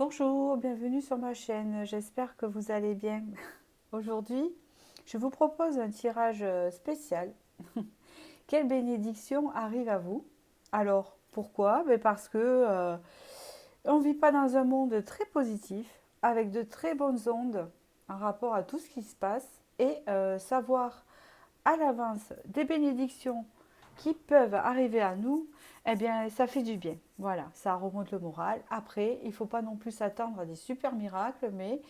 Bonjour, bienvenue sur ma chaîne, j'espère que vous allez bien. Aujourd'hui, je vous propose un tirage spécial. Quelle bénédiction arrive à vous? Alors, pourquoi? Parce que on ne vit pas dans un monde très positif, avec de très bonnes ondes en rapport à tout ce qui se passe, et savoir à l'avance des bénédictions qui peuvent arriver à nous, eh bien, ça fait du bien. Voilà, ça remonte le moral. Après, il ne faut pas non plus s'attendre à des super miracles, mais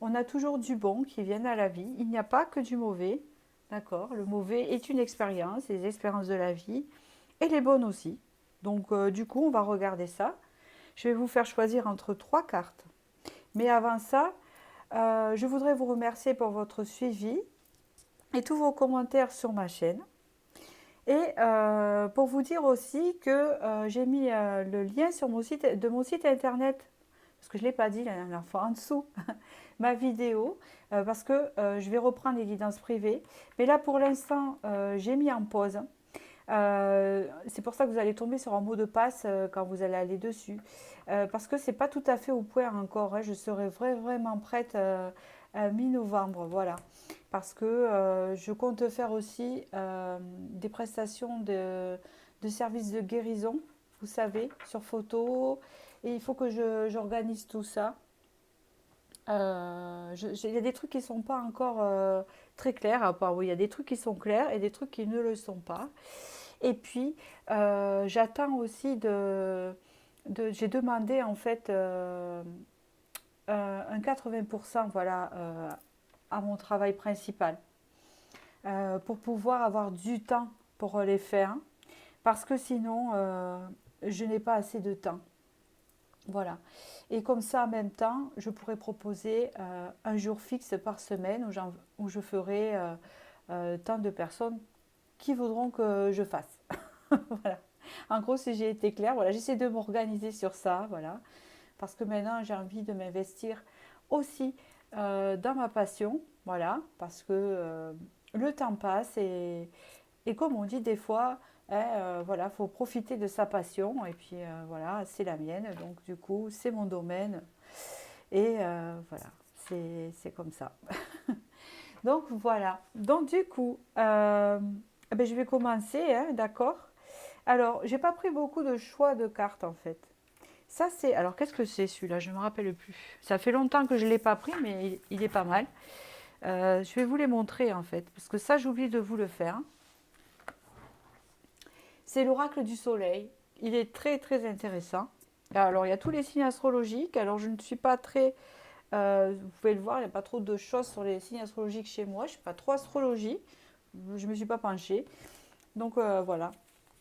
on a toujours du bon qui vient à la vie. Il n'y a pas que du mauvais. D'accord? Le mauvais est une expérience, les expériences de la vie, et les bonnes aussi. Donc, du coup, on va regarder ça. Je vais vous faire choisir entre trois cartes. Mais avant ça, je voudrais vous remercier pour votre suivi et tous vos commentaires sur ma chaîne. Et pour vous dire aussi que j'ai mis le lien sur de mon site internet, parce que je ne l'ai pas dit la dernière fois, en dessous, ma vidéo, parce que je vais reprendre les guidances privées. Mais là, pour l'instant, j'ai mis en pause. C'est pour ça que vous allez tomber sur un mot de passe quand vous allez aller dessus. Parce que c'est pas tout à fait au point encore, hein. Je serai vraiment prête mi-novembre, voilà. Parce que je compte faire aussi des prestations de services de guérison, vous savez, sur photo. Et il faut que j'organise tout ça. Il y a des trucs qui ne sont pas encore très clairs. Oui, il y a des trucs qui sont clairs et des trucs qui ne le sont pas. Et puis, j'attends aussi j'ai demandé en fait un 80% voilà, à mon travail principal pour pouvoir avoir du temps pour les faire parce que sinon, je n'ai pas assez de temps. Voilà. Et comme ça, en même temps, je pourrais proposer un jour fixe par semaine où je ferai tant de personnes qui voudront que je fasse. Voilà. En gros, si j'ai été claire, voilà, j'essaie de m'organiser sur ça, voilà, parce que maintenant j'ai envie de m'investir aussi dans ma passion, voilà, parce que le temps passe et comme on dit des fois, hein, voilà, faut profiter de sa passion et puis voilà, c'est la mienne, donc du coup c'est mon domaine et voilà, c'est comme ça. Donc voilà, donc du coup, je vais commencer, hein, d'accord. Alors, j'ai pas pris beaucoup de choix de cartes en fait. Ça c'est. Alors qu'est-ce que c'est celui-là? Je ne me rappelle plus. Ça fait longtemps que je ne l'ai pas pris, mais il est pas mal. Je vais vous les montrer en fait, parce que ça j'oublie de vous le faire. C'est l'oracle du soleil. Il est très intéressant. Alors il y a tous les signes astrologiques. Alors je ne suis pas très. Vous pouvez le voir, il n'y a pas trop de choses sur les signes astrologiques chez moi. Je ne suis pas trop astrologie. Je ne me suis pas penchée. Donc voilà.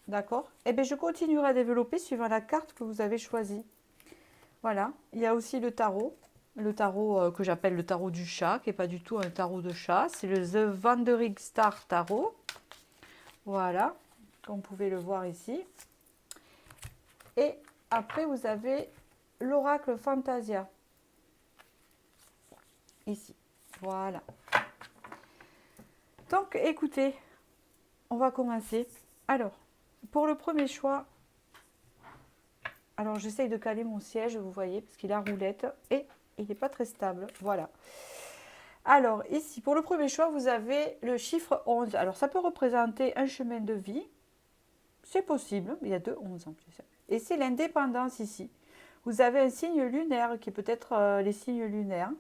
D'accord. Et bien je continuerai à développer suivant la carte que vous avez choisie. Voilà. Il y a aussi le tarot. Le tarot que j'appelle le tarot du chat, qui n'est pas du tout un tarot de chat. C'est le The Wandering Star Tarot. Voilà. Comme vous pouvez le voir ici. Et après, vous avez l'oracle Fantasia. Ici. Voilà. Donc, écoutez, on va commencer. Alors, pour le premier choix, alors j'essaye de caler mon siège, vous voyez, parce qu'il a roulette et il n'est pas très stable. Voilà. Alors, ici, pour le premier choix, vous avez le chiffre 11. Alors, ça peut représenter un chemin de vie. C'est possible, il y a deux 11 en plus. Et c'est l'indépendance ici. Vous avez un signe lunaire qui peut être les signes lunaires.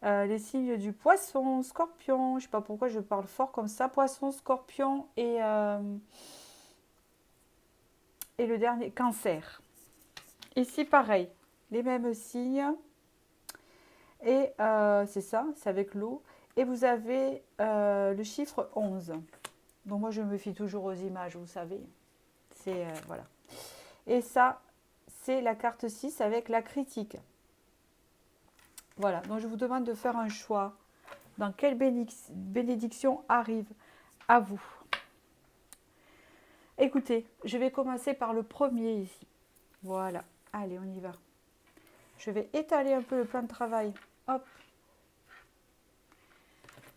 Les signes du poisson, scorpion, je ne sais pas pourquoi je parle fort comme ça, poisson, scorpion et le dernier, cancer. Ici, pareil, les mêmes signes. Et c'est ça, c'est avec l'eau. Et vous avez le chiffre 11. Donc moi, je me fie toujours aux images, vous savez. C'est, voilà. Et ça, c'est la carte 6 avec la critique. Voilà, donc je vous demande de faire un choix. Dans quelle bénédiction arrive à vous? Écoutez, je vais commencer par le premier ici. Voilà, allez, on y va. Je vais étaler un peu le plan de travail. Hop.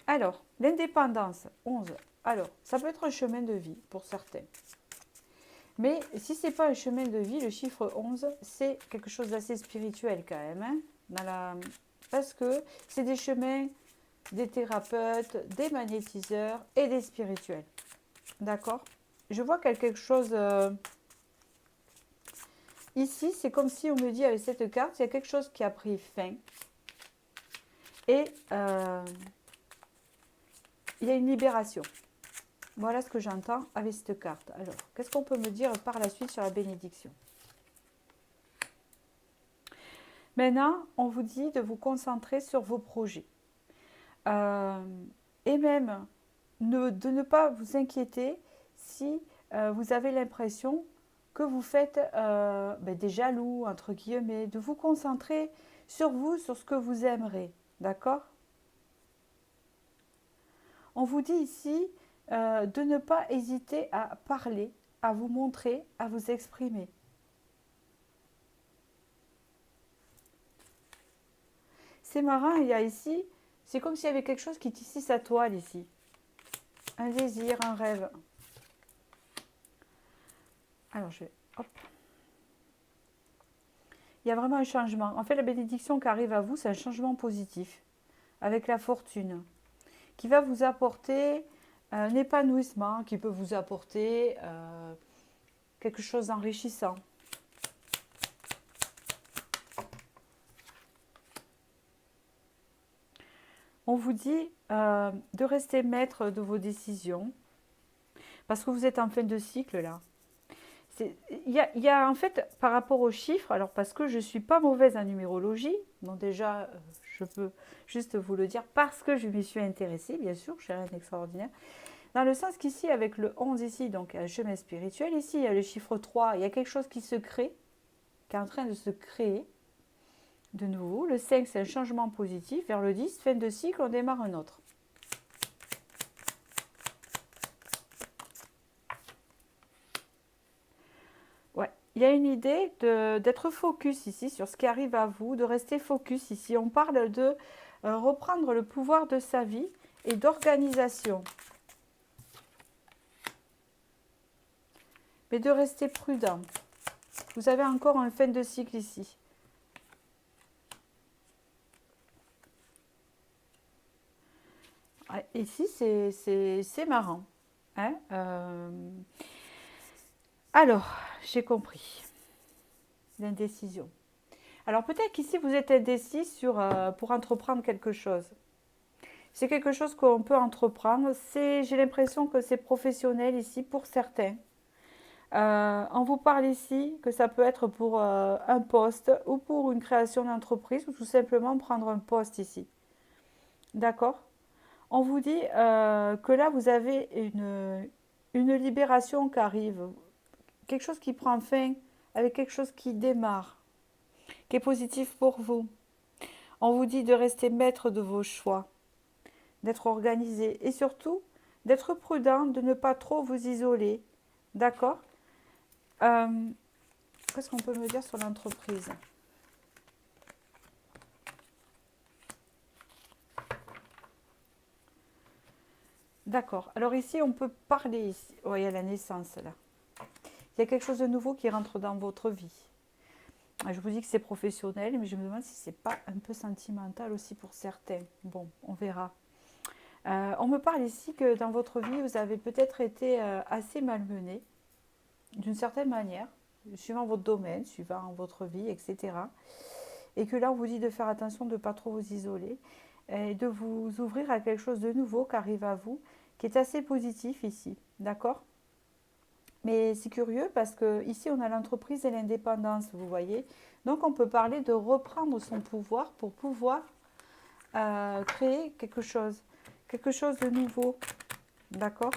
Alors, l'indépendance, 11. Alors, ça peut être un chemin de vie pour certains. Mais si ce n'est pas un chemin de vie, le chiffre 11, c'est quelque chose d'assez spirituel quand même. Hein, parce que c'est des chemins des thérapeutes, des magnétiseurs et des spirituels. D'accord? Je vois quelque chose... ici, c'est comme si on me dit avec cette carte, il y a quelque chose qui a pris fin. Et il y a une libération. Voilà ce que j'entends avec cette carte. Alors, qu'est-ce qu'on peut me dire par la suite sur la bénédiction? Maintenant, on vous dit de vous concentrer sur vos projets. Et même de ne pas vous inquiéter si vous avez l'impression que vous faites des jaloux, entre guillemets, de vous concentrer sur vous, sur ce que vous aimerez. D'accord? On vous dit ici de ne pas hésiter à parler, à vous montrer, à vous exprimer. C'est marrant, il y a ici, c'est comme s'il y avait quelque chose qui tissait sa toile ici. Un désir, un rêve. Alors je vais, hop. Il y a vraiment un changement. En fait, la bénédiction qui arrive à vous, c'est un changement positif, avec la fortune, qui va vous apporter un épanouissement, qui peut vous apporter quelque chose d'enrichissant. On vous dit de rester maître de vos décisions, parce que vous êtes en fin de cycle là. Il y a en fait, par rapport aux chiffres, alors parce que je ne suis pas mauvaise en numérologie, donc déjà, je peux juste vous le dire, parce que je m'y suis intéressée, bien sûr, je suis rien d'extraordinaire. Dans le sens qu'ici, avec le 11 ici, donc un chemin spirituel, ici, il y a le chiffre 3, il y a quelque chose qui se crée, qui est en train de se créer de nouveau. Le 5, c'est un changement positif. Vers le 10, fin de cycle, on démarre un autre. Ouais, il y a une idée d'être focus ici sur ce qui arrive à vous, de rester focus ici. On parle de reprendre le pouvoir de sa vie et d'organisation. Mais de rester prudent. Vous avez encore un fin de cycle ici. Ici, c'est marrant. Hein, alors, j'ai compris. L'indécision. Alors peut-être qu'ici, vous êtes indécis pour entreprendre quelque chose. C'est quelque chose qu'on peut entreprendre. J'ai l'impression que c'est professionnel ici pour certains. On vous parle ici que ça peut être pour un poste ou pour une création d'entreprise ou tout simplement prendre un poste ici. D'accord? On vous dit que là, vous avez une libération qui arrive, quelque chose qui prend fin avec quelque chose qui démarre, qui est positif pour vous. On vous dit de rester maître de vos choix, d'être organisé et surtout d'être prudent, de ne pas trop vous isoler. D'accord? Qu'est-ce qu'on peut me dire sur l'entreprise? D'accord. Alors ici, on peut parler. Ici. Oh, il y a la naissance là. Il y a quelque chose de nouveau qui rentre dans votre vie. Je vous dis que c'est professionnel, mais je me demande si c'est pas un peu sentimental aussi pour certains. Bon, on verra. On me parle ici que dans votre vie, vous avez peut-être été assez malmené, d'une certaine manière, suivant votre domaine, suivant votre vie, etc. Et que là, on vous dit de faire attention de ne pas trop vous isoler et de vous ouvrir à quelque chose de nouveau qui arrive à vous, qui est assez positif ici. D'accord? Mais c'est curieux parce que ici on a l'entreprise et l'indépendance, vous voyez. Donc on peut parler de reprendre son pouvoir pour pouvoir créer quelque chose de nouveau. D'accord?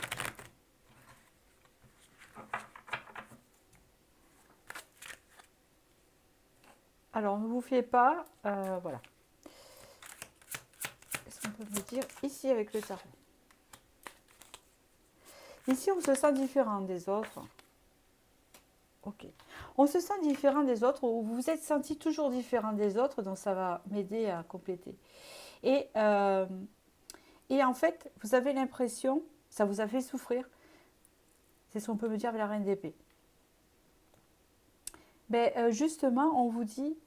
Alors ne vous fiez pas, voilà. Qu'est-ce qu'on peut me dire ici avec le tarot? Ici on se sent différent des autres. Ok. On se sent différent des autres, ou vous vous êtes senti toujours différent des autres, donc ça va m'aider à compléter. Et, et en fait, vous avez l'impression, ça vous a fait souffrir, c'est ce qu'on peut me dire avec la reine d'épée. Ben, justement, on vous dit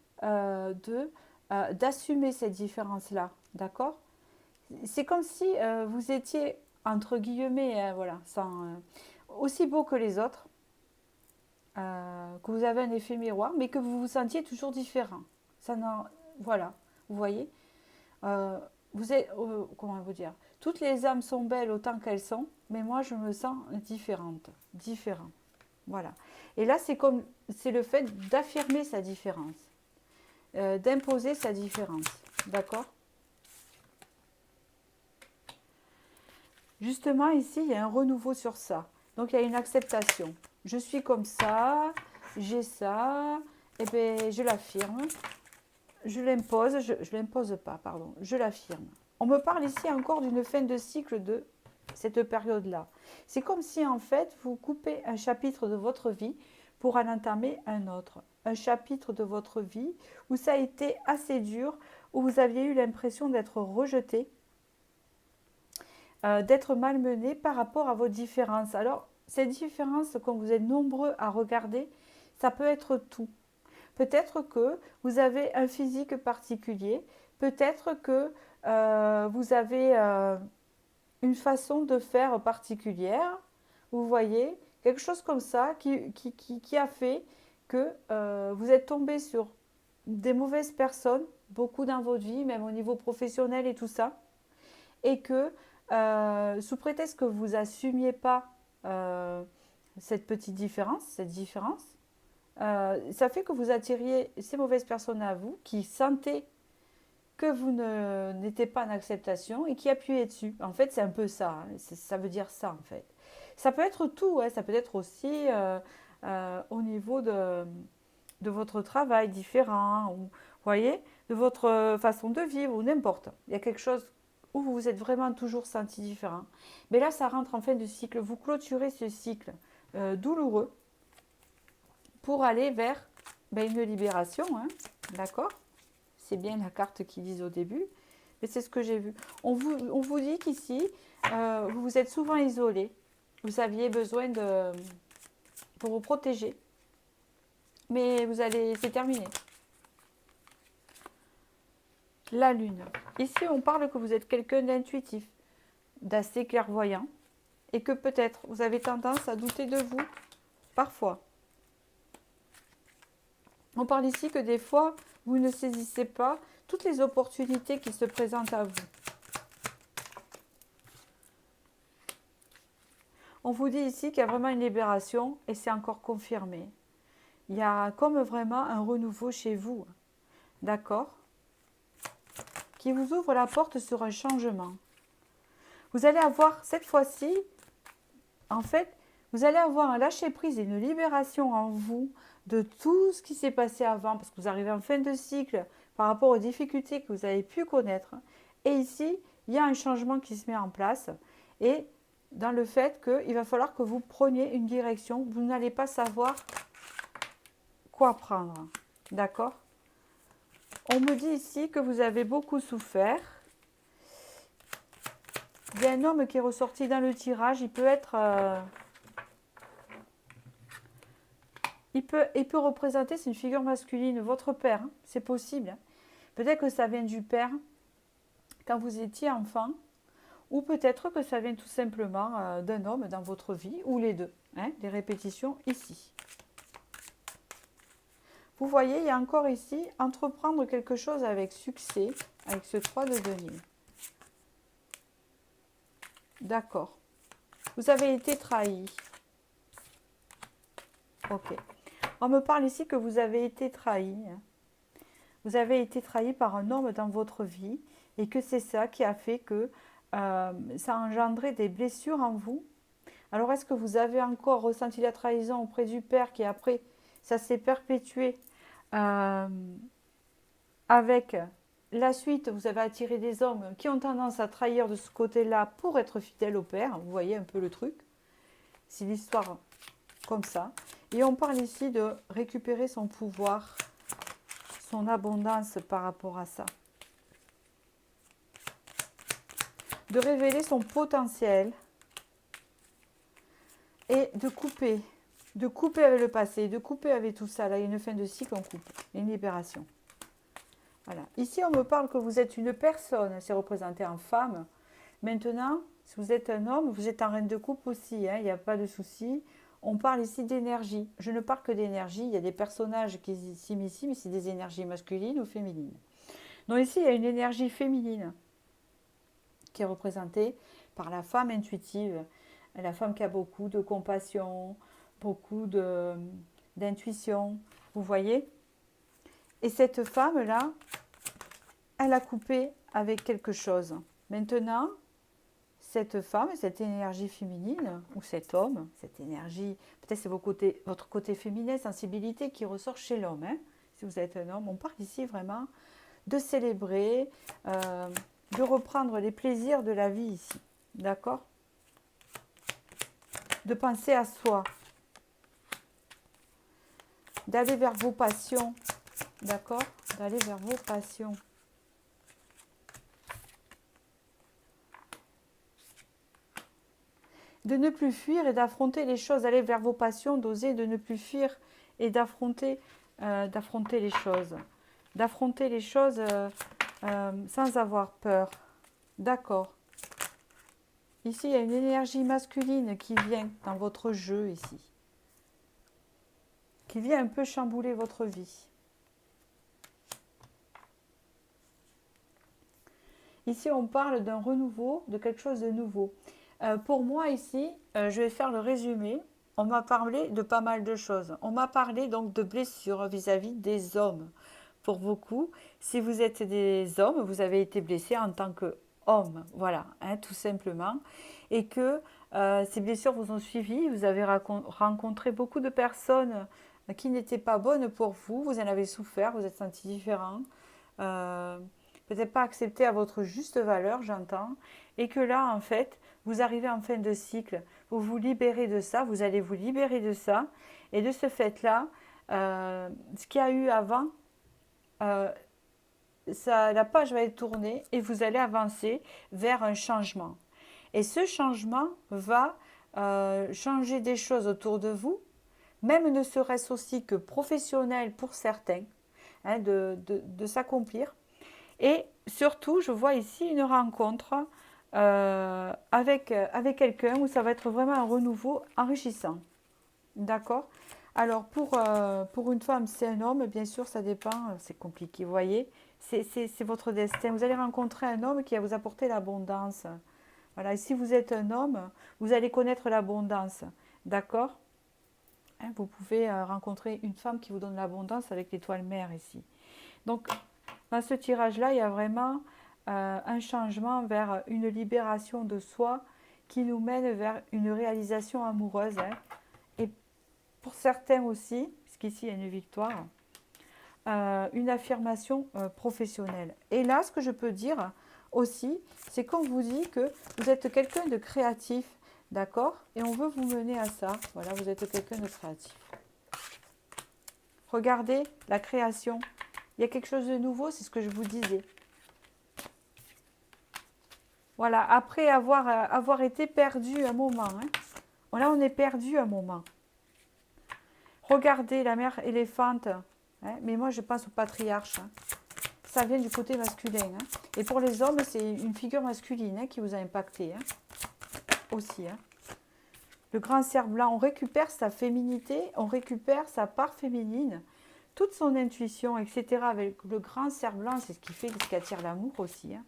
d'assumer cette différence-là, d'accord? C'est comme si vous étiez, entre guillemets, voilà, aussi beau que les autres, que vous avez un effet miroir, mais que vous vous sentiez toujours différent. Ça voilà, vous voyez. Euh, vous êtes, comment vous dire? Toutes les âmes sont belles autant qu'elles sont, mais moi je me sens différente, différent. Voilà. Et là, c'est le fait d'affirmer sa différence, d'imposer sa différence. D'accord? Justement, ici, il y a un renouveau sur ça. Donc, il y a une acceptation. Je suis comme ça, j'ai ça, et bien, je l'affirme. Je l'impose, je l'impose pas, pardon, je l'affirme. On me parle ici encore d'une fin de cycle de cette période-là. C'est comme si, en fait, vous coupez un chapitre de votre vie pour en entamer un autre. Un chapitre de votre vie où ça a été assez dur, où vous aviez eu l'impression d'être rejeté, d'être malmené par rapport à vos différences. Alors, ces différences, quand vous êtes nombreux à regarder, ça peut être tout. Peut-être que vous avez un physique particulier, peut-être que vous avez une façon de faire particulière, vous voyez, quelque chose comme ça qui a fait que vous êtes tombé sur des mauvaises personnes, beaucoup dans votre vie, même au niveau professionnel et tout ça, et que sous prétexte que vous n'assumiez pas euh, cette différence, ça fait que vous attiriez ces mauvaises personnes à vous qui sentaient que vous n'étiez pas en acceptation et qui appuyaient dessus. En fait, c'est un peu ça, hein, ça veut dire ça en fait. Ça peut être tout, hein, ça peut être aussi au niveau de votre travail différent, ou, vous voyez, de votre façon de vivre, ou n'importe. Il y a quelque chose où vous vous êtes vraiment toujours senti différent. Mais là, ça rentre en fin de cycle. Vous clôturez ce cycle douloureux pour aller vers une libération, hein, d'accord? C'est bien la carte qu'ils disent au début, mais c'est ce que j'ai vu. On vous dit qu'ici, vous vous êtes souvent isolé, vous aviez besoin pour vous protéger, mais c'est terminé. La lune. Ici, on parle que vous êtes quelqu'un d'intuitif, d'assez clairvoyant, et que peut-être vous avez tendance à douter de vous, parfois. On parle ici que des fois, vous ne saisissez pas toutes les opportunités qui se présentent à vous. On vous dit ici qu'il y a vraiment une libération et c'est encore confirmé. Il y a comme vraiment un renouveau chez vous, d'accord? Qui vous ouvre la porte sur un changement. Vous allez avoir cette fois-ci, en fait, vous allez avoir un lâcher-prise et une libération en vous de tout ce qui s'est passé avant, parce que vous arrivez en fin de cycle par rapport aux difficultés que vous avez pu connaître. Et ici, il y a un changement qui se met en place et dans le fait qu'il va falloir que vous preniez une direction. Vous n'allez pas savoir quoi prendre. D'accord? On me dit ici que vous avez beaucoup souffert. Il y a un homme qui est ressorti dans le tirage. Il peut être... il peut représenter, c'est une figure masculine, votre père. Hein, c'est possible. Hein. Peut-être que ça vient du père quand vous étiez enfant. Ou peut-être que ça vient tout simplement d'un homme dans votre vie, ou les deux. Hein, les répétitions ici. Vous voyez, il y a encore ici, entreprendre quelque chose avec succès, avec ce 3 de denier. D'accord. Vous avez été trahi. Ok. On me parle ici que vous avez été trahi. Vous avez été trahi par un homme dans votre vie et que c'est ça qui a fait que ça a engendré des blessures en vous. Alors, est-ce que vous avez encore ressenti la trahison auprès du père qui après, ça s'est perpétué avec la suite, vous avez attiré des hommes qui ont tendance à trahir de ce côté-là pour être fidèles au père. Vous voyez un peu le truc. C'est l'histoire comme ça. Et on parle ici de récupérer son pouvoir, son abondance par rapport à ça. De révéler son potentiel et de couper de couper avec le passé, de couper avec tout ça. Là, il y a une fin de cycle, on coupe. Il y a une libération. Voilà. Ici, on me parle que vous êtes une personne, c'est représenté en femme. Maintenant, si vous êtes un homme, vous êtes en reine de coupe aussi, hein, il n'y a pas de souci. On parle ici d'énergie. Je ne parle que d'énergie. Il y a des personnages qui s'immiscent, mais c'est des énergies masculines ou féminines. Donc ici, il y a une énergie féminine qui est représentée par la femme intuitive, la femme qui a beaucoup de compassion, beaucoup d'intuition, vous voyez. Et cette femme-là, elle a coupé avec quelque chose. Maintenant, cette femme, cette énergie féminine, ou cet homme, cette énergie, peut-être c'est votre côté féminin, sensibilité qui ressort chez l'homme. Hein. Si vous êtes un homme, on parle ici vraiment de célébrer, de reprendre les plaisirs de la vie ici. D'accord? De penser à soi. D'aller vers vos passions. D'accord? D'aller vers vos passions. De ne plus fuir et d'affronter les choses. Aller vers vos passions, d'oser, de ne plus fuir et d'affronter les choses. D'affronter les choses sans avoir peur. D'accord. Ici, il y a une énergie masculine qui vient dans votre jeu ici. Qui vient un peu chambouler votre vie. Ici, on parle d'un renouveau, de quelque chose de nouveau. Pour moi, ici, je vais faire le résumé. On m'a parlé de pas mal de choses. On m'a parlé donc de blessures vis-à-vis des hommes. Pour beaucoup, si vous êtes des hommes, vous avez été blessés en tant qu'homme. Voilà, hein, tout simplement. Et que ces blessures vous ont suivi. Vous avez rencontré beaucoup de personnes qui n'étaient pas bonnes pour vous. Vous en avez souffert, vous êtes senti différent. Peut-être pas accepté à votre juste valeur, j'entends. Et que là, en fait, vous arrivez en fin de cycle, vous vous libérez de ça, vous allez vous libérer de ça. Et de ce fait-là, ce qu'il y a eu avant, la page va être tournée et vous allez avancer vers un changement. Et ce changement va changer des choses autour de vous, même ne serait-ce aussi que professionnel pour certains, hein, de s'accomplir. Et surtout, je vois ici une rencontre avec quelqu'un où ça va être vraiment un renouveau enrichissant. D'accord? Alors, pour une femme, c'est un homme, bien sûr, ça dépend, c'est compliqué, vous voyez? C'est votre destin. Vous allez rencontrer un homme qui va vous apporter l'abondance. Voilà, et si vous êtes un homme, vous allez connaître l'abondance. D'accord? Hein, vous pouvez rencontrer une femme qui vous donne l'abondance avec l'étoile mère ici. Donc, dans ce tirage-là, il y a vraiment un changement vers une libération de soi qui nous mène vers une réalisation amoureuse. Hein. Et pour certains aussi, puisqu'ici il y a une victoire, une affirmation professionnelle. Et là, ce que je peux dire aussi, c'est qu'on vous dit que vous êtes quelqu'un de créatif, d'accord? Et on veut vous mener à ça. Voilà, vous êtes quelqu'un de créatif. Regardez la création. Il y a quelque chose de nouveau, c'est ce que je vous disais. Voilà, après avoir été perdu un moment. Hein. Là, on est perdu un moment. Regardez la mère éléphante. Hein, mais moi, je pense au patriarche. Hein. Ça vient du côté masculin. Hein. Et pour les hommes, c'est une figure masculine hein, qui vous a impacté. Hein. Aussi. Hein. Le grand cerf blanc, on récupère sa féminité, on récupère sa part féminine. Toute son intuition, etc. Avec le grand cerf blanc, c'est ce qui attire l'amour aussi. Hein.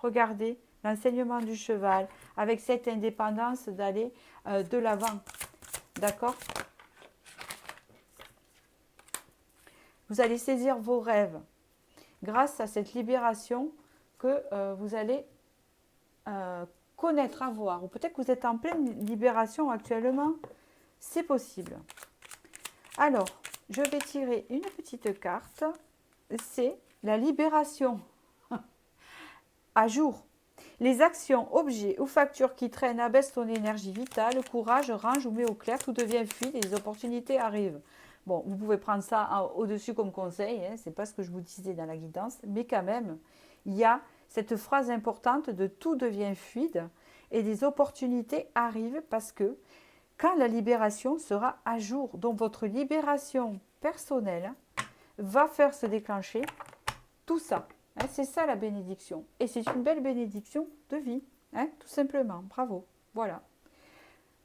Regardez l'enseignement du cheval, avec cette indépendance d'aller de l'avant. D'accord? Vous allez saisir vos rêves grâce à cette libération que vous allez connaître, avoir. Ou peut-être que vous êtes en pleine libération actuellement. C'est possible. Alors, je vais tirer une petite carte. C'est la libération. À jour. Les actions, objets ou factures qui traînent abaissent ton énergie vitale, courage, range ou met au clair, tout devient fluide et les opportunités arrivent. Bon, vous pouvez prendre ça au-dessus comme conseil, hein, ce n'est pas ce que je vous disais dans la guidance, mais quand même, il y a cette phrase importante de tout devient fluide et les opportunités arrivent parce que quand la libération sera à jour. Donc votre libération personnelle va faire se déclencher tout ça. Hein, c'est ça la bénédiction. Et c'est une belle bénédiction de vie, hein, tout simplement. Bravo. Voilà.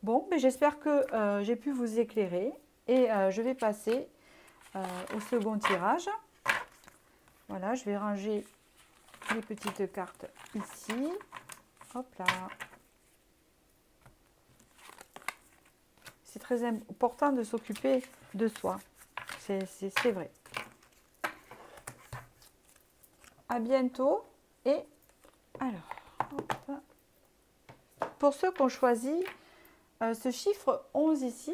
Bon, mais j'espère que j'ai pu vous éclairer. Et je vais passer au second tirage. Voilà, je vais ranger les petites cartes ici. Hop là. C'est très important de s'occuper de soi. C'est vrai. À bientôt. Et alors, hop. Pour ceux qui ont choisi ce chiffre 11 ici,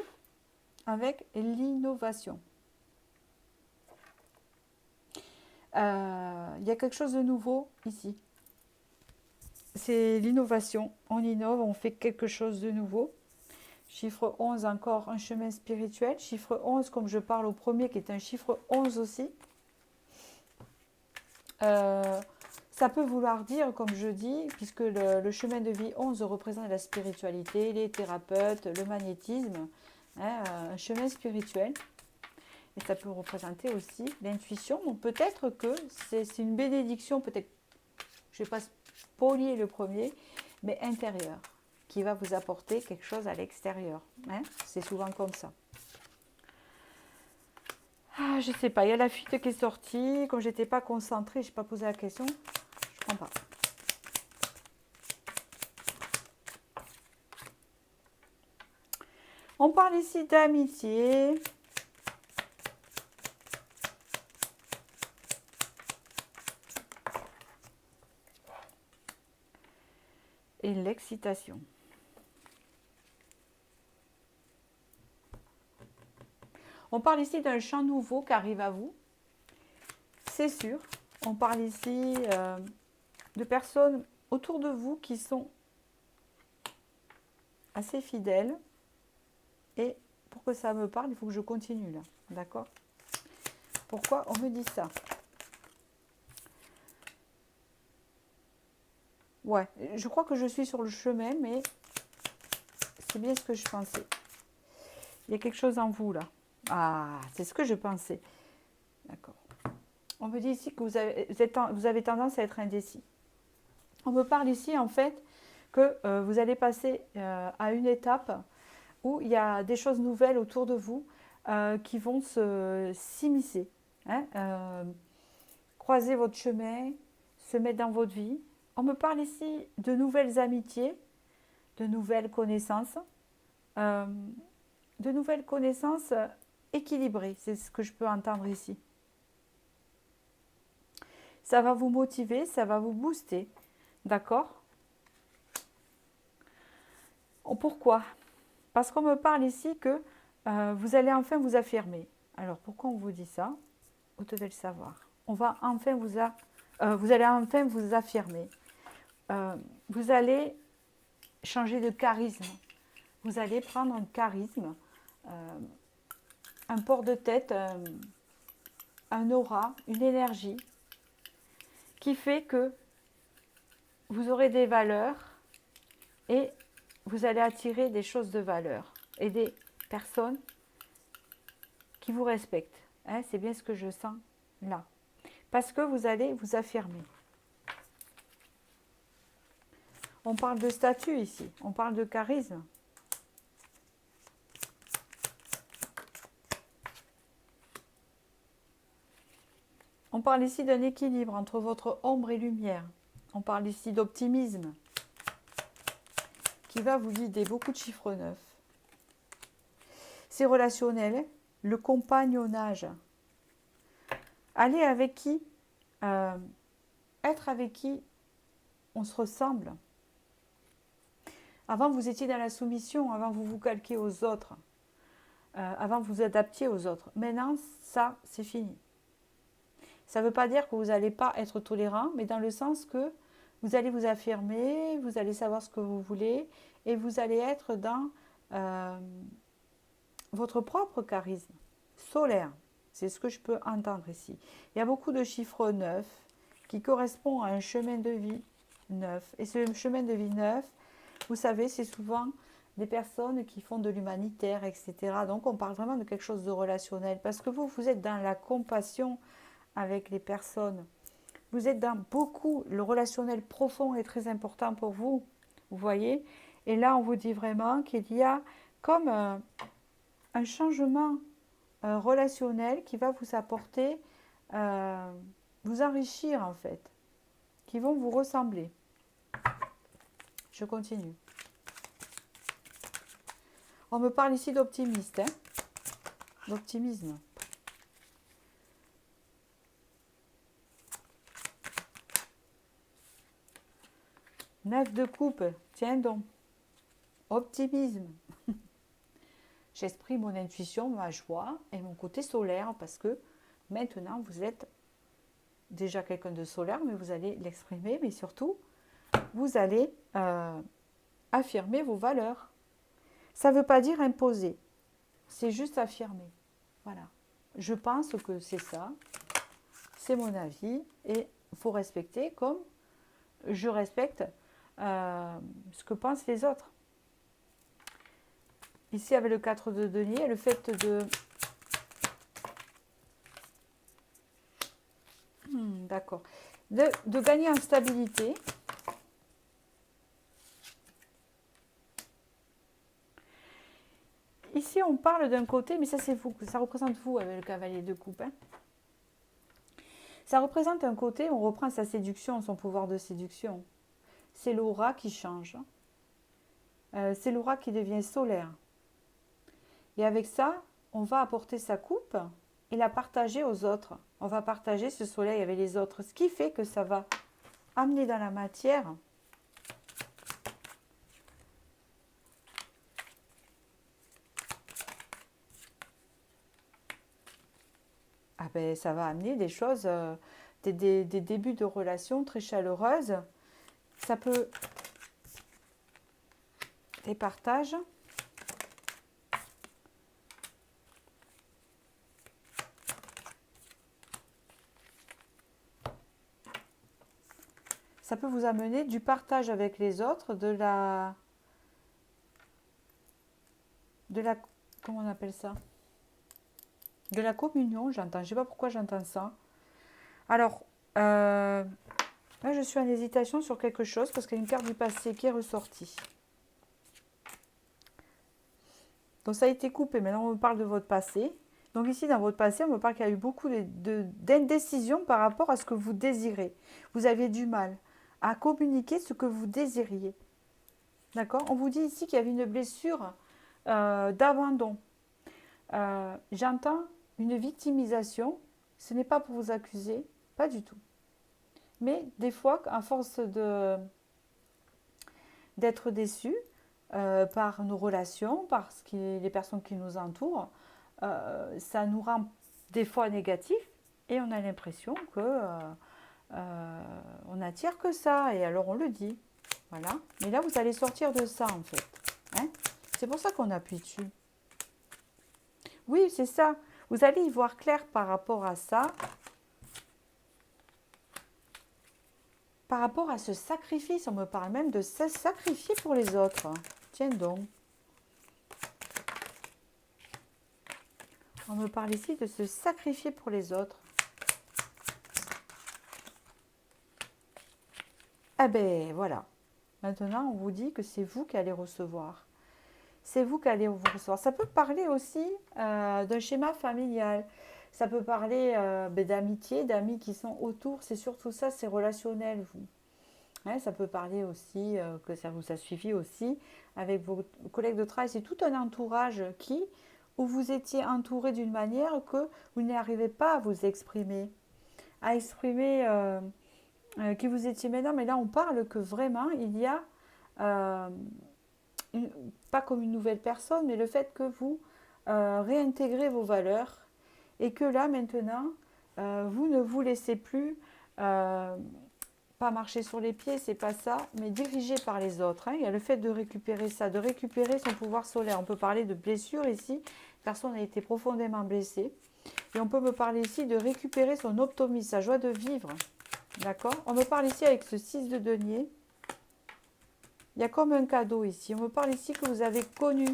avec l'innovation. Il y a quelque chose de nouveau ici. C'est l'innovation. On innove, on fait quelque chose de nouveau. Chiffre 11, encore un chemin spirituel. Chiffre 11, comme je parle au premier, qui est un chiffre 11 aussi. Ça peut vouloir dire, comme je dis, puisque le chemin de vie 11 représente la spiritualité, les thérapeutes, le magnétisme, hein, un chemin spirituel. Et ça peut représenter aussi l'intuition. Donc peut-être que c'est une bénédiction, peut-être, je ne vais pas spolier le premier, mais intérieure, qui va vous apporter quelque chose à l'extérieur. Hein. C'est souvent comme ça. Ah, je ne sais pas, il y a la fuite qui est sortie. Comme je n'étais pas concentrée, je n'ai pas posé la question. Je ne comprends pas. On parle ici d'amitié. Et l'excitation. On parle ici d'un champ nouveau qui arrive à vous. C'est sûr. On parle ici de personnes autour de vous qui sont assez fidèles. Et pour que ça me parle, il faut que je continue là. D'accord? Pourquoi on me dit ça? Ouais, je crois que je suis sur le chemin, mais c'est bien ce que je pensais. Il y a quelque chose en vous là. Ah, c'est ce que je pensais. D'accord. On me dit ici que vous avez tendance à être indécis. On me parle ici en fait que vous allez passer à une étape où il y a des choses nouvelles autour de vous qui vont s'immiscer. Hein, croiser votre chemin, se mettre dans votre vie. On me parle ici de nouvelles amitiés, de nouvelles connaissances, équilibrées. C'est ce que je peux entendre ici. Ça va vous motiver, ça va vous booster. D'accord? Pourquoi? Parce qu'on me parle ici que vous allez enfin vous affirmer. Alors, pourquoi on vous dit ça? Vous devez le savoir. Vous allez enfin vous affirmer. Vous allez changer de charisme. Vous allez prendre un charisme, un port de tête, un aura, une énergie qui fait que vous aurez des valeurs et vous allez attirer des choses de valeur et des personnes qui vous respectent. Hein, c'est bien ce que je sens là. Parce que vous allez vous affirmer. On parle de statut ici, on parle de charisme. On parle ici d'un équilibre entre votre ombre et lumière. On parle ici d'optimisme qui va vous guider, beaucoup de chiffres 9. C'est relationnel, le compagnonnage. Aller avec qui, être avec qui on se ressemble. Avant, vous étiez dans la soumission, avant, vous vous calquiez aux autres. Avant, vous vous adaptiez aux autres. Maintenant, ça, c'est fini. Ça ne veut pas dire que vous n'allez pas être tolérant, mais dans le sens que vous allez vous affirmer, vous allez savoir ce que vous voulez et vous allez être dans votre propre charisme solaire. C'est ce que je peux entendre ici. Il y a beaucoup de chiffres 9 qui correspondent à un chemin de vie 9. Et ce chemin de vie 9, vous savez, c'est souvent des personnes qui font de l'humanitaire, etc. Donc on parle vraiment de quelque chose de relationnel, parce que vous êtes dans la compassion avec les personnes. Vous êtes dans beaucoup, le relationnel profond est très important pour vous, vous voyez. Et là, on vous dit vraiment qu'il y a comme un changement relationnel qui va vous apporter, vous enrichir en fait, qui vont vous ressembler. Je continue. On me parle ici d'optimiste, hein, d'optimisme. Neuf de coupe, tiens donc. Optimisme. J'exprime mon intuition, ma joie et mon côté solaire parce que maintenant vous êtes déjà quelqu'un de solaire, mais vous allez l'exprimer, mais surtout vous allez affirmer vos valeurs. Ça ne veut pas dire imposer, c'est juste affirmer. Voilà. Je pense que c'est ça, c'est mon avis et il faut respecter comme je respecte ce que pensent les autres. Ici, avec le 4 de denier, le fait de... D'accord. De gagner en stabilité. Ici, on parle d'un côté, mais ça, c'est vous, ça représente vous avec le cavalier de coupe. Hein. Ça représente un côté, on reprend sa séduction, son pouvoir de séduction. C'est l'aura qui change. C'est l'aura qui devient solaire. Et avec ça, on va apporter sa coupe et la partager aux autres. On va partager ce soleil avec les autres. Ce qui fait que ça va amener dans la matière ça va amener des choses, des débuts de relations très chaleureuses. Ça peut... Des partages. Ça peut vous amener du partage avec les autres, de la comment on appelle ça? De la communion, j'entends. Je ne sais pas pourquoi j'entends ça. Alors, là, je suis en hésitation sur quelque chose parce qu'il y a une carte du passé qui est ressortie. Donc, ça a été coupé. Maintenant, on me parle de votre passé. Donc, ici, dans votre passé, on me parle qu'il y a eu beaucoup d'indécision par rapport à ce que vous désirez. Vous aviez du mal à communiquer ce que vous désiriez. D'accord? On vous dit ici qu'il y avait une blessure d'abandon. J'entends une victimisation. Ce n'est pas pour vous accuser, pas du tout. Mais des fois, à force d'être déçu par nos relations, par les personnes qui nous entourent, ça nous rend des fois négatifs et on a l'impression que on n'attire que ça. Et alors on le dit. Voilà. Mais là, vous allez sortir de ça en fait. Hein, c'est pour ça qu'on appuie dessus. Oui, c'est ça. Vous allez y voir clair par rapport à ça. Par rapport à ce sacrifice, on me parle même de se sacrifier pour les autres. Tiens donc. On me parle ici de se sacrifier pour les autres. Ah ben voilà. Maintenant, on vous dit que c'est vous qui allez recevoir. C'est vous qui allez vous recevoir. Ça peut parler aussi d'un schéma familial. Ça peut parler d'amitié, d'amis qui sont autour. C'est surtout ça, c'est relationnel, vous. Hein, ça peut parler aussi, que ça vous a suivi aussi, avec vos collègues de travail. C'est tout un entourage où vous étiez entouré d'une manière que vous n'arrivez pas à vous exprimer. À exprimer qui vous étiez maintenant. Mais là, on parle que vraiment, il y a... pas comme une nouvelle personne, mais le fait que vous réintégrez vos valeurs et que là maintenant, vous ne vous laissez plus pas marcher sur les pieds, c'est pas ça, mais dirigé par les autres. Hein. Il y a le fait de récupérer ça, de récupérer son pouvoir solaire. On peut parler de blessure ici, personne a été profondément blessée. Et on peut me parler ici de récupérer son optimisme, sa joie de vivre. D'accord? On me parle ici avec ce 6 de denier. Il y a comme un cadeau ici. On me parle ici que vous avez connu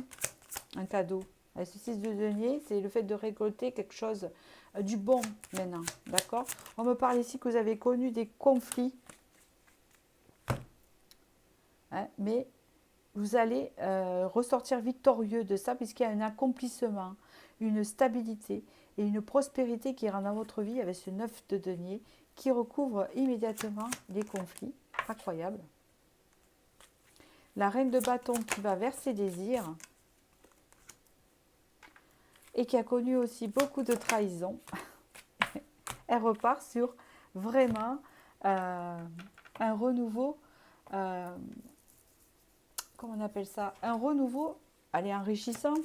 un cadeau. Avec ce 6 de denier, c'est le fait de récolter quelque chose du bon maintenant. D'accord? On me parle ici que vous avez connu des conflits. Hein, mais vous allez ressortir victorieux de ça puisqu'il y a un accomplissement, une stabilité et une prospérité qui rentre dans votre vie avec ce 9 de denier qui recouvre immédiatement les conflits. Incroyable. La reine de bâton qui va vers ses désirs et qui a connu aussi beaucoup de trahison. Elle repart sur vraiment un renouveau, comment on appelle ça? Un renouveau, allez, enrichissant.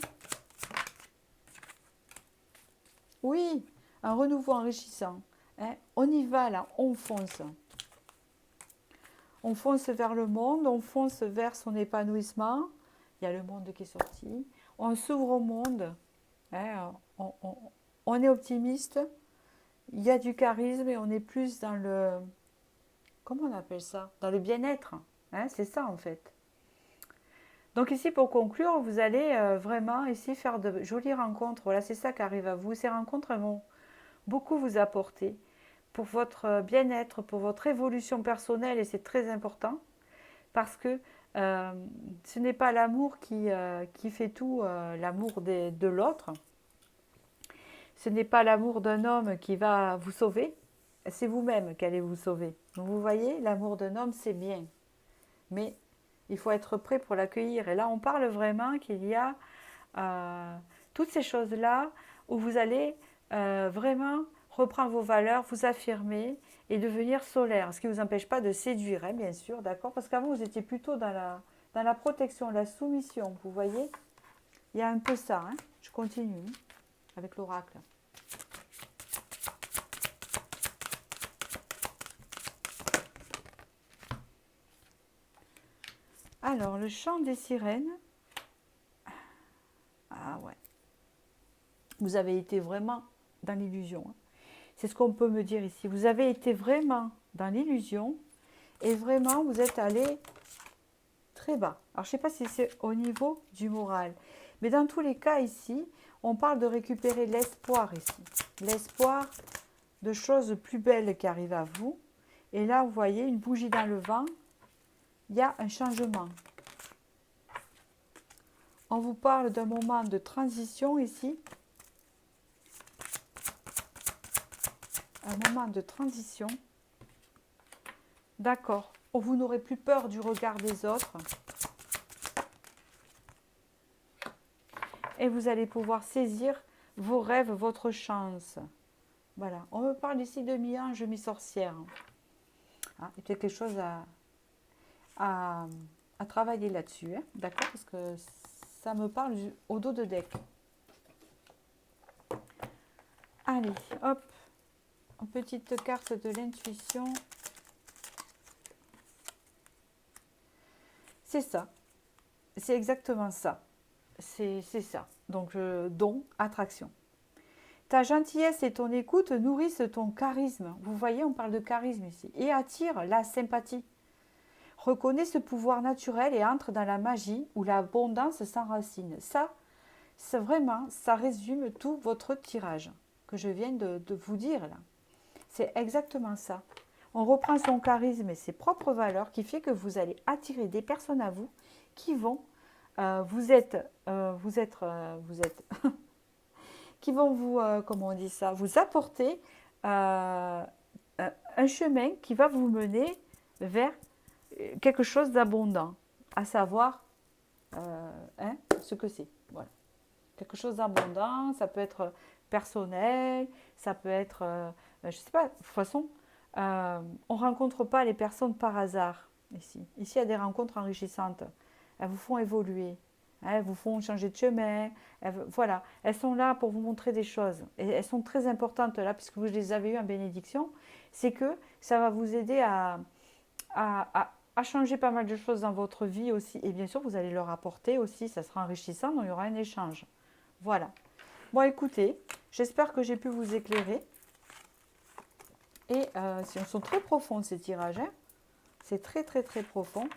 Oui, un renouveau enrichissant. Hein? On y va là, on fonce. On fonce vers le monde, on fonce vers son épanouissement. Il y a le monde qui est sorti. On s'ouvre au monde. Hein? On est optimiste. Il y a du charisme et on est plus dans le... Comment on appelle ça? Dans le bien-être. Hein? C'est ça en fait. Donc ici, pour conclure, vous allez vraiment ici faire de jolies rencontres. Voilà, c'est ça qui arrive à vous. Ces rencontres vont beaucoup vous apporter pour votre bien-être, pour votre évolution personnelle, et c'est très important parce que ce n'est pas l'amour qui fait tout, l'amour de l'autre. Ce n'est pas l'amour d'un homme qui va vous sauver, c'est vous-même qui allez vous sauver. Donc vous voyez, l'amour d'un homme, c'est bien, mais il faut être prêt pour l'accueillir. Et là, on parle vraiment qu'il y a toutes ces choses-là où vous allez vraiment reprendre vos valeurs, vous affirmer et devenir solaire. Ce qui ne vous empêche pas de séduire, hein, bien sûr, d'accord? Parce qu'avant, vous étiez plutôt dans la protection, la soumission, vous voyez? Il y a un peu ça, hein? Je continue avec l'oracle. Alors, le chant des sirènes. Ah ouais. Vous avez été vraiment dans l'illusion. Hein. C'est ce qu'on peut me dire ici. Vous avez été vraiment dans l'illusion et vraiment vous êtes allé très bas. Alors je ne sais pas si c'est au niveau du moral. Mais dans tous les cas ici, on parle de récupérer l'espoir ici. L'espoir de choses plus belles qui arrivent à vous. Et là, vous voyez, une bougie dans le vent, il y a un changement. On vous parle d'un moment de transition ici. Un moment de transition. D'accord. Vous n'aurez plus peur du regard des autres. Et vous allez pouvoir saisir vos rêves, votre chance. Voilà. On me parle ici de mi-ange, mi-sorcière. Ah, il y a quelque chose à travailler là-dessus. Hein, d'accord? Parce que ça me parle au dos de deck. Allez, hop. Une petite carte de l'intuition. C'est ça. C'est exactement ça. C'est ça. Donc, don, attraction. Ta gentillesse et ton écoute nourrissent ton charisme. Vous voyez, on parle de charisme ici. Et attirent la sympathie. Reconnais ce pouvoir naturel et entre dans la magie où l'abondance s'enracine. Ça, c'est vraiment, ça résume tout votre tirage que je viens de vous dire là. C'est exactement ça. On reprend son charisme et ses propres valeurs qui fait que vous allez attirer des personnes à vous qui vont, qui vont vous, comment on dit ça, vous apporter un chemin qui va vous mener vers quelque chose d'abondant, à savoir ce que c'est. Voilà. Quelque chose d'abondant, ça peut être personnel, ça peut être, je ne sais pas, de toute façon, on ne rencontre pas les personnes par hasard ici. Ici, il y a des rencontres enrichissantes. Elles vous font évoluer, elles vous font changer de chemin. Voilà, elles sont là pour vous montrer des choses. Et elles sont très importantes là, puisque vous les avez eues en bénédiction. C'est que ça va vous aider à changer pas mal de choses dans votre vie aussi. Et bien sûr, vous allez leur apporter aussi, ça sera enrichissant, donc il y aura un échange. Voilà. Bon, écoutez, j'espère que j'ai pu vous éclairer. Et ils sont très profonds ces tirages. Hein. C'est très, très, très profond.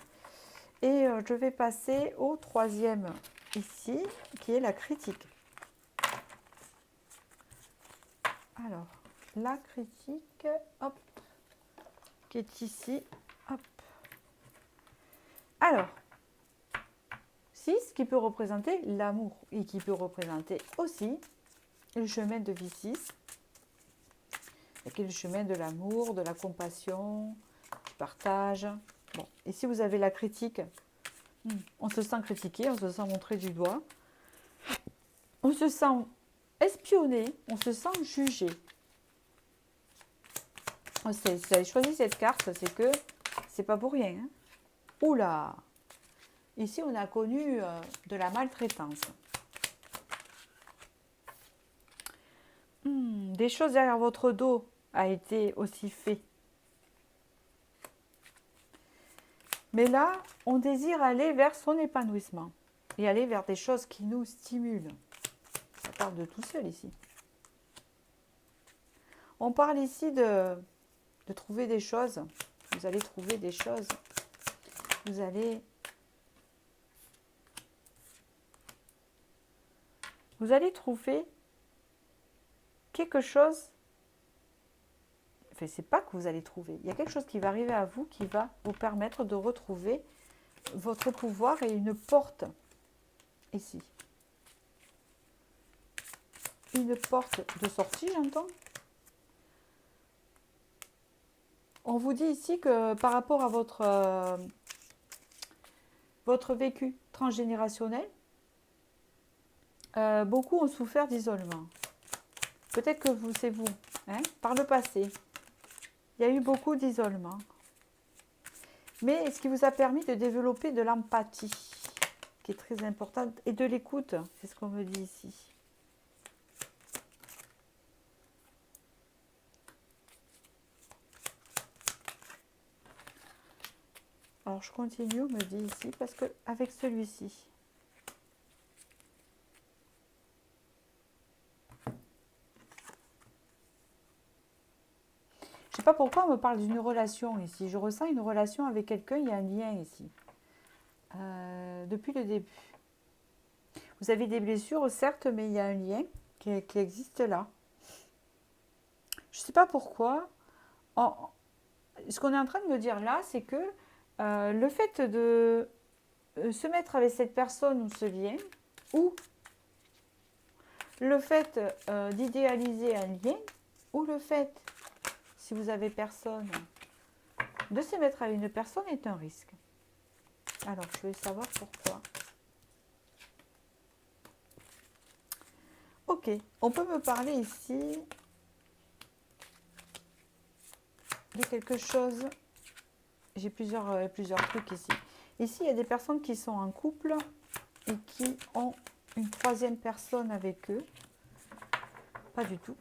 Et je vais passer au troisième ici, qui est la critique. Alors, la critique, hop, qui est ici, hop. Alors, 6 qui peut représenter l'amour et qui peut représenter aussi le chemin de vie 6, qui est le chemin de l'amour, de la compassion, du partage. Bon, ici vous avez la critique. On se sent critiqué, on se sent montré du doigt, on se sent espionné, on se sent jugé. Si vous avez choisi cette carte, c'est que c'est pas pour rien. Hein. Oula! Ici, on a connu de la maltraitance. Des choses derrière votre dos a été aussi fait. Mais là, on désire aller vers son épanouissement et aller vers des choses qui nous stimulent. Ça parle de tout seul ici. On parle ici de trouver des choses. Vous allez trouver des choses. Vous allez trouver quelque chose. Enfin, c'est pas que vous allez trouver. Il y a quelque chose qui va arriver à vous qui va vous permettre de retrouver votre pouvoir et une porte ici. Une porte de sortie, j'entends. On vous dit ici que par rapport à votre vécu transgénérationnel, beaucoup ont souffert d'isolement. Peut-être que c'est vous, hein, par le passé. Il y a eu beaucoup d'isolement. Mais ce qui vous a permis de développer de l'empathie, qui est très importante, et de l'écoute, c'est ce qu'on me dit ici. Alors je continue, on me dit ici, parce que avec celui-ci, je ne sais pas pourquoi on me parle d'une relation ici. Je ressens une relation avec quelqu'un, il y a un lien ici. Depuis le début. Vous avez des blessures, certes, mais il y a un lien qui existe là. Je ne sais pas pourquoi. Ce qu'on est en train de me dire là, c'est que le fait de se mettre avec cette personne ou ce lien, ou le fait d'idéaliser un lien, ou le fait, si vous avez personne, de se mettre avec une personne est un risque. Alors, je vais savoir pourquoi. Ok, on peut me parler ici de quelque chose. J'ai plusieurs trucs ici. Ici, il y a des personnes qui sont en couple et qui ont une troisième personne avec eux. Pas du tout.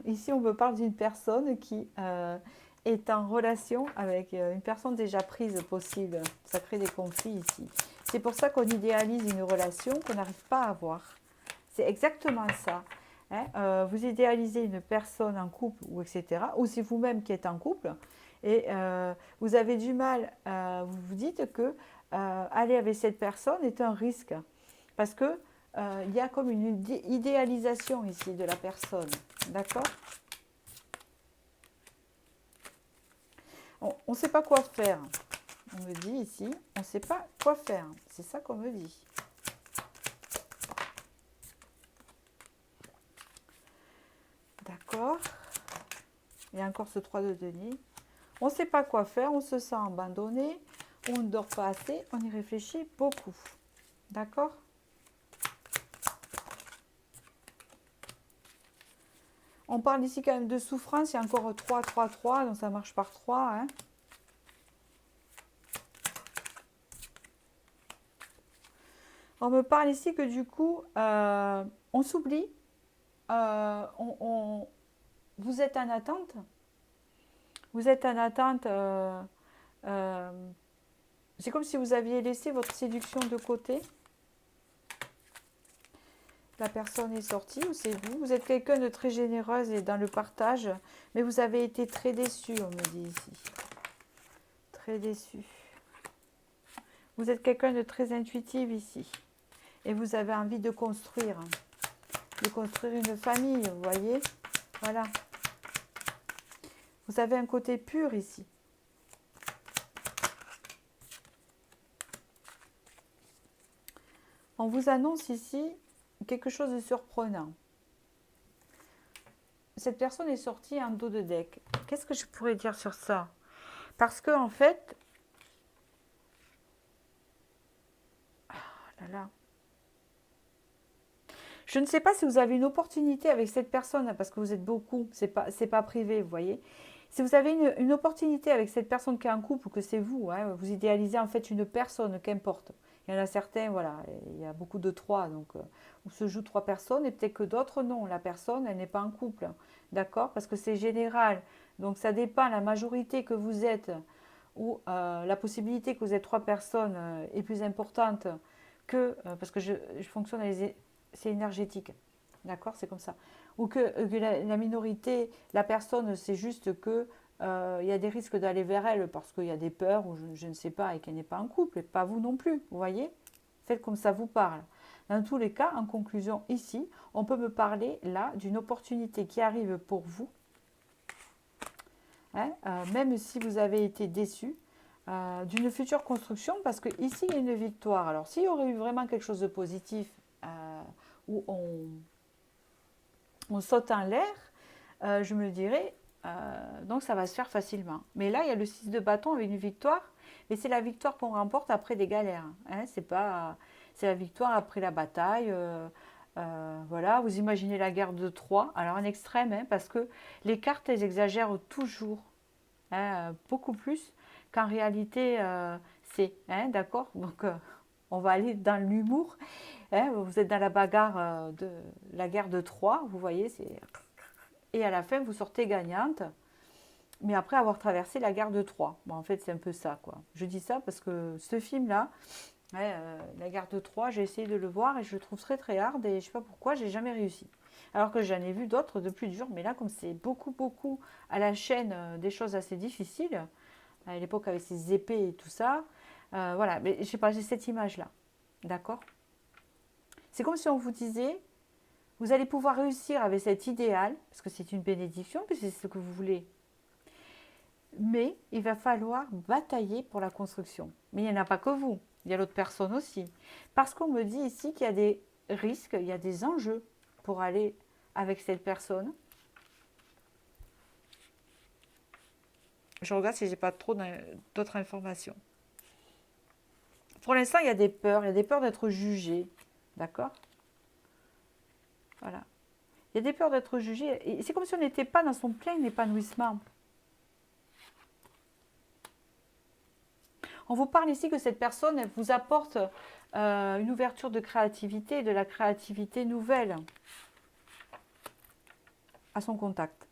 Ici, on me parle d'une personne qui est en relation avec une personne déjà prise possible. Ça crée des conflits ici. C'est pour ça qu'on idéalise une relation qu'on n'arrive pas à avoir. C'est exactement ça. Hein, vous idéalisez une personne en couple ou etc. Ou c'est vous-même qui êtes en couple et vous avez du mal, vous vous dites que aller avec cette personne est un risque. Parce que il y a comme une idéalisation ici de la personne. D'accord ? On ne sait pas quoi faire. On me dit ici, on ne sait pas quoi faire. C'est ça qu'on me dit. D'accord. Il y a encore ce 3 de denier. On ne sait pas quoi faire, on se sent abandonné, on ne dort pas assez, on y réfléchit beaucoup. D'accord ? On parle ici quand même de souffrance, il y a encore 3, 3, 3, donc ça marche par 3. Hein. On me parle ici que du coup, on s'oublie, vous êtes en attente. Vous êtes en attente, c'est comme si vous aviez laissé votre séduction de côté. La personne est sortie ou c'est vous. Vous êtes quelqu'un de très généreuse et dans le partage, mais vous avez été très déçu, on me dit ici. Très déçu. Vous êtes quelqu'un de très intuitif ici. Et vous avez envie de construire une famille, vous voyez. Voilà. Vous avez un côté pur ici. On vous annonce ici quelque chose de surprenant. Cette personne est sortie en dos de deck. Qu'est-ce que je pourrais dire sur ça? Parce que en fait, oh là là, je ne sais pas si vous avez une opportunité avec cette personne, parce que vous êtes beaucoup, c'est pas privé, vous voyez. Si vous avez une opportunité avec cette personne qui est en couple, ou que c'est vous, hein, vous idéalisez en fait une personne, qu'importe. Il y en a certains, voilà, il y a beaucoup de trois, donc où se jouent trois personnes, et peut-être que d'autres non. La personne, elle n'est pas en couple, d'accord? Parce que c'est général. Donc ça dépend, la majorité que vous êtes, ou la possibilité que vous êtes trois personnes est plus importante que, parce que je fonctionne c'est énergétique, d'accord, c'est comme ça. Ou que la minorité, la personne, c'est juste que il y a des risques d'aller vers elle parce qu'il y a des peurs ou je ne sais pas et qu'elle n'est pas en couple et pas vous non plus, vous voyez. Faites comme ça vous parle. Dans tous les cas, en conclusion, ici, on peut me parler là d'une opportunité qui arrive pour vous, hein, même si vous avez été déçu, d'une future construction, parce que ici il y a une victoire. Alors s'il y aurait eu vraiment quelque chose de positif où on saute en l'air, je me dirais, donc ça va se faire facilement. Mais là, il y a le 6 de bâton avec une victoire, mais c'est la victoire qu'on remporte après des galères. Hein, c'est la victoire après la bataille. Voilà, vous imaginez la guerre de Troie, alors en extrême, hein, parce que les cartes, elles exagèrent toujours, hein, beaucoup plus qu'en réalité c'est. Hein, d'accord. Donc, on va aller dans l'humour. Hein, vous êtes dans la bagarre de la guerre de Troie, vous voyez, et à la fin, vous sortez gagnante, mais après avoir traversé la guerre de Troie. Bon, en fait, c'est un peu ça, quoi. Je dis ça parce que ce film-là, ouais, la guerre de Troie, j'ai essayé de le voir et je le trouve très très hard et je ne sais pas pourquoi, j'ai jamais réussi. Alors que j'en ai vu d'autres de plus durs, mais là, comme c'est beaucoup beaucoup à la chaîne des choses assez difficiles, à l'époque avec ses épées et tout ça, voilà, mais je sais pas, j'ai cette image-là, d'accord. C'est comme si on vous disait, vous allez pouvoir réussir avec cet idéal, parce que c'est une bénédiction, puisque c'est ce que vous voulez. Mais il va falloir batailler pour la construction. Mais il n'y en a pas que vous, il y a l'autre personne aussi. Parce qu'on me dit ici qu'il y a des risques, il y a des enjeux pour aller avec cette personne. Je regarde si j'ai pas trop d'autres informations. Pour l'instant, il y a des peurs d'être jugé. D'accord? Voilà. Il y a des peurs d'être jugé. C'est comme si on n'était pas dans son plein épanouissement. On vous parle ici que cette personne elle vous apporte une ouverture de créativité, de la créativité nouvelle à son contact.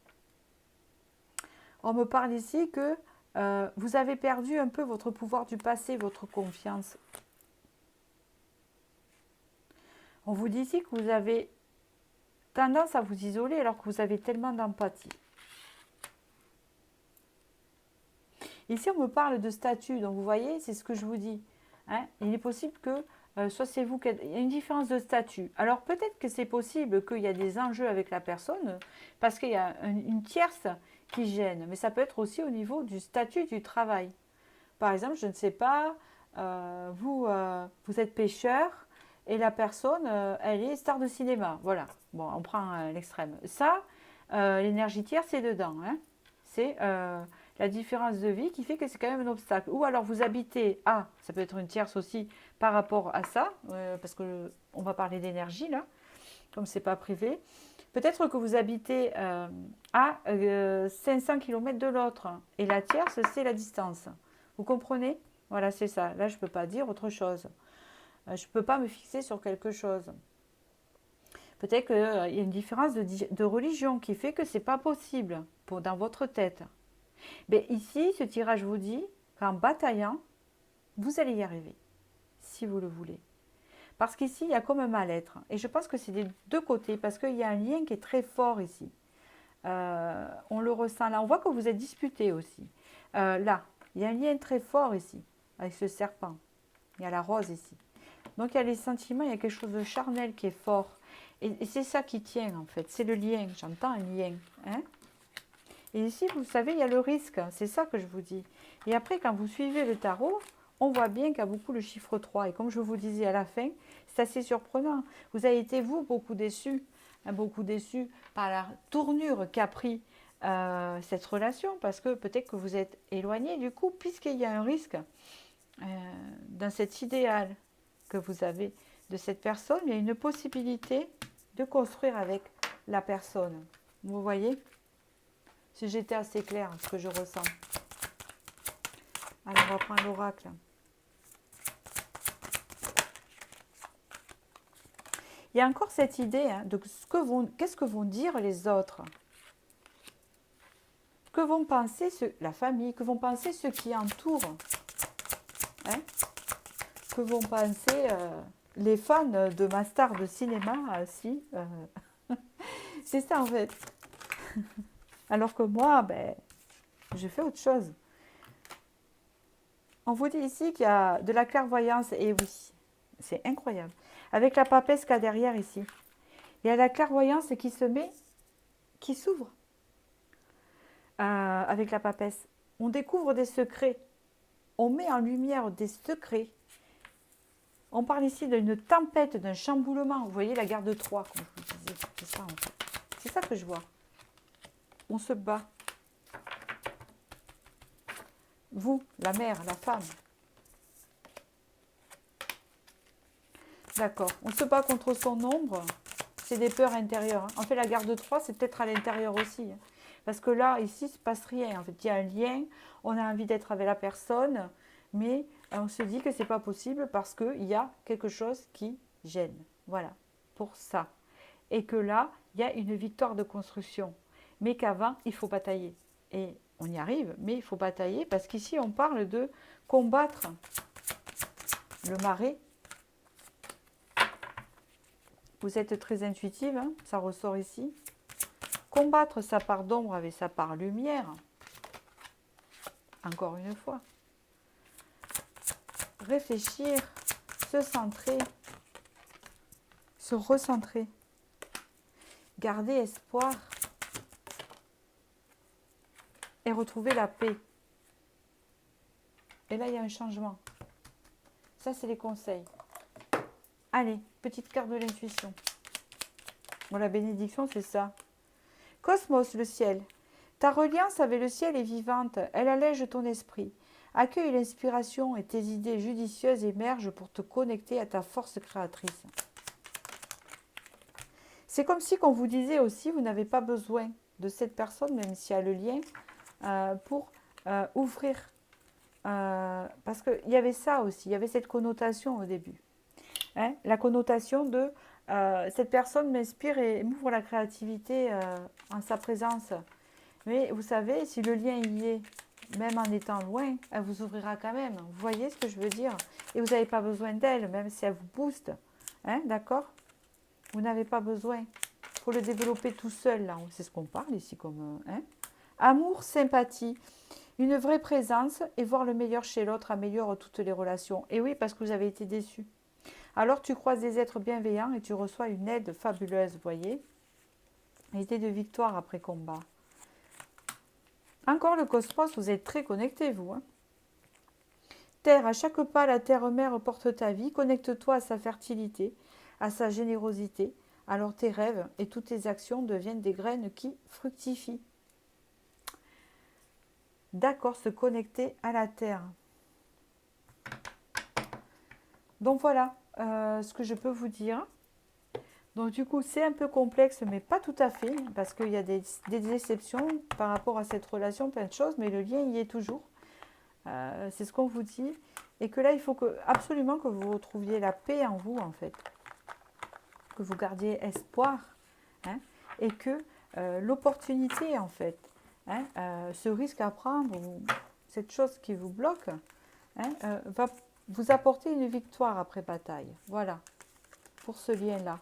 On me parle ici que vous avez perdu un peu votre pouvoir du passé, votre confiance. On vous dit ici que vous avez tendance à vous isoler alors que vous avez tellement d'empathie. Ici, on me parle de statut, donc vous voyez, c'est ce que je vous dis. Hein, il est possible que soit c'est vous qui... Il y a une différence de statut. Alors peut-être que c'est possible qu'il y a des enjeux avec la personne, parce qu'il y a une tierce qui gêne, mais ça peut être aussi au niveau du statut du travail. Par exemple, je ne sais pas, vous êtes pêcheur, et la personne, elle est star de cinéma. Voilà, bon, on prend l'extrême. Ça, l'énergie tierce, c'est dedans. Hein. C'est la différence de vie qui fait que c'est quand même un obstacle. Ou alors vous habitez à, ça peut être une tierce aussi par rapport à ça, parce que on va parler d'énergie là, comme c'est pas privé. Peut-être que vous habitez à 500 km de l'autre et la tierce c'est la distance. Vous comprenez? Voilà, c'est ça. Là, je ne peux pas dire autre chose. Je ne peux pas me fixer sur quelque chose. Peut-être qu'il y a une différence de religion qui fait que ce n'est pas possible dans votre tête. Mais ici, ce tirage vous dit qu'en bataillant, vous allez y arriver, si vous le voulez. Parce qu'ici, il y a comme un mal-être. Et je pense que c'est des deux côtés, parce qu'il y a un lien qui est très fort ici. On le ressent là. On voit que vous êtes disputé aussi. Là, il y a un lien très fort ici, avec ce serpent. Il y a la rose ici. Donc il y a les sentiments, il y a quelque chose de charnel qui est fort. Et c'est ça qui tient en fait, c'est le lien, j'entends un lien. Hein. Et ici, vous savez, il y a le risque, c'est ça que je vous dis. Et après, quand vous suivez le tarot, on voit bien qu'il y a beaucoup le chiffre 3. Et comme je vous disais à la fin, c'est assez surprenant. Vous avez été, vous, beaucoup déçus par la tournure qu'a pris cette relation, parce que peut-être que vous êtes éloigné du coup, puisqu'il y a un risque dans cet idéal que vous avez de cette personne, il y a une possibilité de construire avec la personne. Vous voyez? Si j'étais assez clair, ce que je ressens. Alors, on va prendre l'oracle. Il y a encore cette idée de qu'est-ce que vont dire les autres. Que vont penser la famille, que vont penser ceux qui entourent. Hein, que vont penser les fans de ma star de cinéma, si. C'est ça en fait. Alors que moi, je fais autre chose. On vous dit ici qu'il y a de la clairvoyance, et oui, c'est incroyable. Avec la papesse qu'il y a derrière ici, il y a la clairvoyance qui s'ouvre avec la papesse. On découvre des secrets, on met en lumière des secrets. On parle ici d'une tempête, d'un chamboulement. Vous voyez la guerre de Troie, comme je vous disais. C'est ça en fait. C'est ça que je vois. On se bat. Vous, la mère, la femme. D'accord. On se bat contre son ombre. C'est des peurs intérieures. En fait, la guerre de Troie, c'est peut-être à l'intérieur aussi. Parce que là, ici, il ne se passe rien. En fait, il y a un lien. On a envie d'être avec la personne. Mais on se dit que ce n'est pas possible parce qu'il y a quelque chose qui gêne. Voilà. Pour ça. Et que là, il y a une victoire de construction. Mais qu'avant, il faut batailler. Et on y arrive, mais il faut batailler parce qu'ici, on parle de combattre le marais. Vous êtes très intuitive, hein, ça ressort ici. Combattre sa part d'ombre avec sa part lumière. Encore une fois. Réfléchir, se centrer, se recentrer. Garder espoir. Et retrouver la paix. Et là, il y a un changement. Ça, c'est les conseils. Allez, petite carte de l'intuition. Bon, la bénédiction, c'est ça. Cosmos, le ciel. Ta reliance avec le ciel est vivante. Elle allège ton esprit. Accueille l'inspiration et tes idées judicieuses émergent pour te connecter à ta force créatrice. C'est comme si, qu'on vous disait aussi, vous n'avez pas besoin de cette personne, même s'il y a le lien, pour ouvrir. Parce qu'il y avait ça aussi, il y avait cette connotation au début. Hein, la connotation de cette personne m'inspire et m'ouvre la créativité en sa présence. Mais vous savez, si le lien y est, même en étant loin, elle vous ouvrira quand même. Vous voyez ce que je veux dire? Et vous n'avez pas besoin d'elle, même si elle vous booste. Hein, d'accord? Vous n'avez pas besoin. Il faut le développer tout seul, là. C'est ce qu'on parle ici comme... hein. Amour, sympathie, une vraie présence et voir le meilleur chez l'autre améliore toutes les relations. Et oui, parce que vous avez été déçus. Alors tu croises des êtres bienveillants et tu reçois une aide fabuleuse, vous voyez. Idée de victoire après combat. Encore le cosmos, vous êtes très connectés, vous. Hein. Terre, à chaque pas, la terre-mère porte ta vie. Connecte-toi à sa fertilité, à sa générosité. Alors tes rêves et toutes tes actions deviennent des graines qui fructifient. D'accord, se connecter à la terre. Donc voilà ce que je peux vous dire. Donc du coup, c'est un peu complexe, mais pas tout à fait, parce qu'il y a des déceptions par rapport à cette relation, plein de choses, mais le lien y est toujours. C'est ce qu'on vous dit. Et que là, il faut absolument que vous retrouviez la paix en vous, en fait. Que vous gardiez espoir. Hein, et que l'opportunité, en fait, hein, ce risque à prendre, cette chose qui vous bloque, hein, va vous apporter une victoire après bataille. Voilà, pour ce lien-là.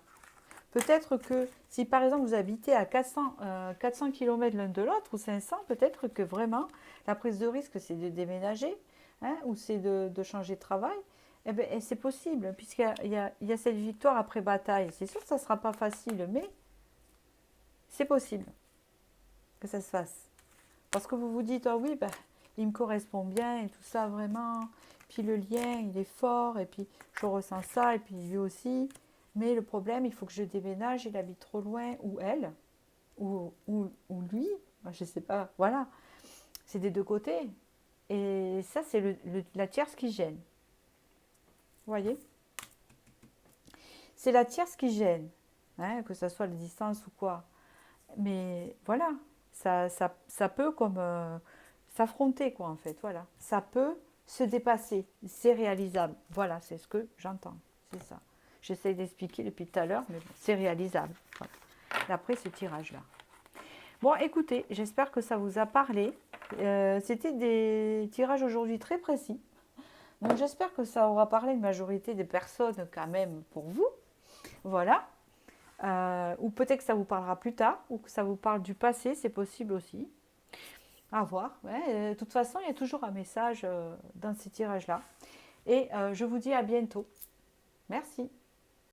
Peut-être que si par exemple vous habitez à 400 km l'un de l'autre ou 500, peut-être que vraiment la prise de risque c'est de déménager hein, ou c'est de changer de travail. Eh ben, c'est possible, puisqu'il y a cette victoire après bataille. C'est sûr que ça ne sera pas facile, mais c'est possible que ça se fasse. Parce que vous vous dites, ah oui, ben, il me correspond bien et tout ça, vraiment. Puis le lien, il est fort, et puis je ressens ça, et puis lui aussi. Mais le problème, il faut que je déménage, il habite trop loin, ou elle, ou lui, ben, je ne sais pas, voilà. C'est des deux côtés. Et ça, c'est la tierce qui gêne. Vous voyez? C'est la tierce qui gêne, hein, que ce soit la distance ou quoi. Mais voilà, ça peut comme s'affronter, quoi, en fait. Voilà. Ça peut se dépasser. C'est réalisable. Voilà, c'est ce que j'entends. C'est ça. J'essaie d'expliquer depuis tout à l'heure, mais bon, c'est réalisable. Voilà. D'après ce tirage-là. Bon, écoutez, j'espère que ça vous a parlé. C'était des tirages aujourd'hui très précis. Donc j'espère que ça aura parlé une majorité des personnes quand même pour vous. Voilà. Ou peut-être que ça vous parlera plus tard, ou que ça vous parle du passé, c'est possible aussi. À voir. Ouais. De toute façon, il y a toujours un message dans ces tirages-là. Et je vous dis à bientôt. Merci.